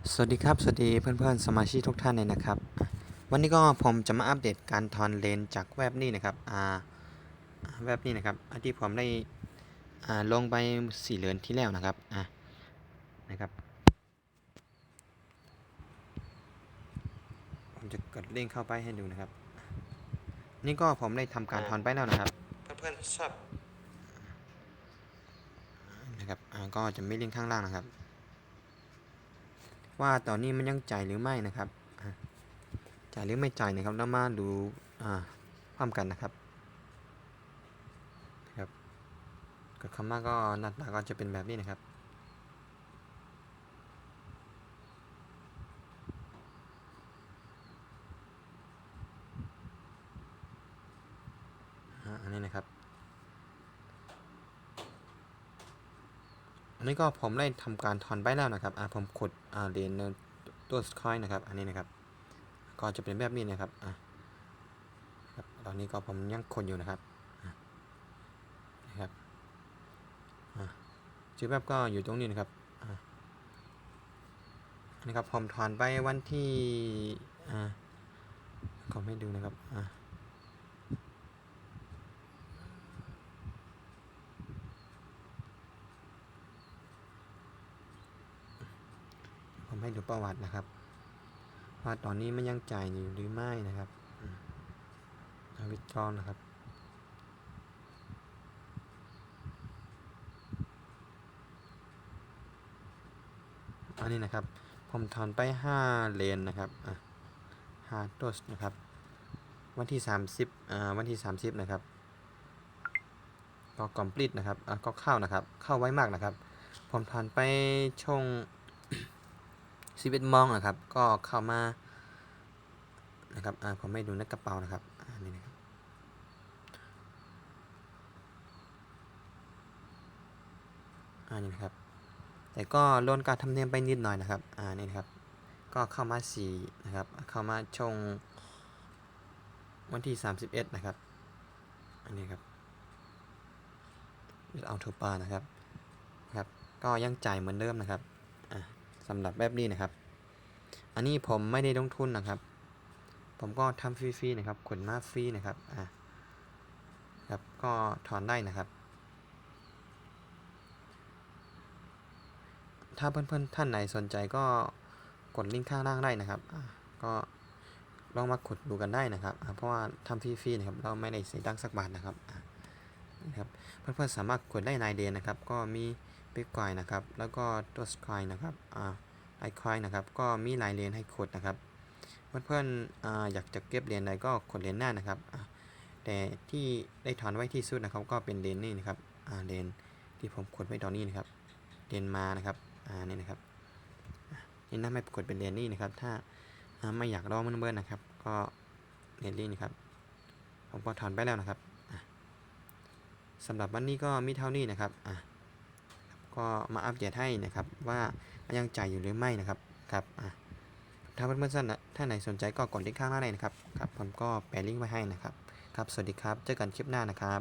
สวัสดีครับสวัสดีเพื่อนๆสมาชิกทุกท่านเลยนะครับวันนี้ก็ผมจะมาอัปเดตการทอนเลนจากเว็บนี้นะครับเว็บนี้นะครับที่ผมได้ลงไป4 เดือนที่แล้วนะครับนะครับผมจะกดลิงก์เข้าไปให้ดูนะครับนี่ก็ผมได้ทำการทอนไปแล้วนะครับเพื่อนๆชอบนะครับก็จะมีลิงก์ข้างล่างนะครับว่าตอนนี้มันยังจ่ายหรือไม่นะครับจ่ายหรือไม่จ่ายนะครับแล้วมาดูพร้อมกันนะครับกดคำว่าก็หน้าตาก็จะเป็นแบบนี้นะครับอันนี้นะครับอันนี้ก็ผมได้ทำการถอนไปแล้วนะครับผมขุดเหรียญตัวคอยนะครับอันนี้นะครับก็จะเป็นแบบนี้นะครับครับตอนนี้ก็ผมยังขุดอยู่นะครับนะครับชื่อแบบก็อยู่ตรงนี้นะครับอันนี้ครับผมถอนไปวันที่ขอให้ดูนะครับผมให้ดูประวัตินะครับว่าตอนนี้มันยังจ่ายอยู่หรือไม่นะครับวิดจอนนะครับอันนี้นะครับผมถอนไป5 เหรียญนะครับ5 ตัวนะครับวันที่30วันที่30นะครับก็ complete นะครับก็เข้านะครับเข้าไว้มากนะครับผมถอนไปช่วง11 โมงนะครับก็เข้ามานะครับผมไม่ดูในกระเป๋านะครับนี่นะครับนี่นะครับแต่ก็ลดการทำเนียมไปนิดหน่อยนะครับนี่นะครับก็เข้ามา4นะครับเข้ามาช่วงวันที่31นะครับอันนี้ครับเอาทูปานะครับก็ยังจ่ายเหมือนเดิมนะครับสำหรับแบบนี้นะครับอันนี้ผมไม่ได้ลงทุนนะครับผมก็ทำฟรีๆนะครับขนมาฟรีนะครับครับก็ถอนได้นะครับถ้าเพื่อนๆท่านไหนสนใจก็กดลิงก์ข้างล่างได้นะครับก็ลองมาขุดดูกันได้นะครับเพราะว่าทำฟรีๆนะครับเราไม่ได้เสียตังค์สักบาทนะครับนะครับเพื่อนๆสามารถกดได้นายเดนนะครับก็มีบิตคอยนะครับแล้วก็ตัวสคอยนะครับไอคอยนะครับก็มีหลายเหรียญให้กดนะครับเพื่อนๆอยากจะเก็บเหรียญใดก็กดเหรียญหน้านะครับแต่ที่ได้ถอนไว้ที่สุดนะครับก็เป็นเหรียญนี่นะครับเหรียญที่ผมกดไว้ตอนนี้นะครับเหรียญมานะครับนี่นะครับนี่น่าไม่กดเป็นเหรียญนี่นะครับถ้าไม่อยากรอมันเบิ้ลนะครับก็เหรียญนี่นะครับผมก็ถอนไปแล้วนะครับสำหรับวันนี้ก็มีเท่านี้นะครับก็มาอัปเดตให้นะครับว่ายังจ่ายอยู่หรือไม่นะครับถ้าเพื่อนๆท่านไหนสนใจก็กดลิงก์ข้างล่างเลยนะครับผมก็แปะลิงก์ไว้ให้นะครับสวัสดีครับเจอกันคลิปหน้านะครับ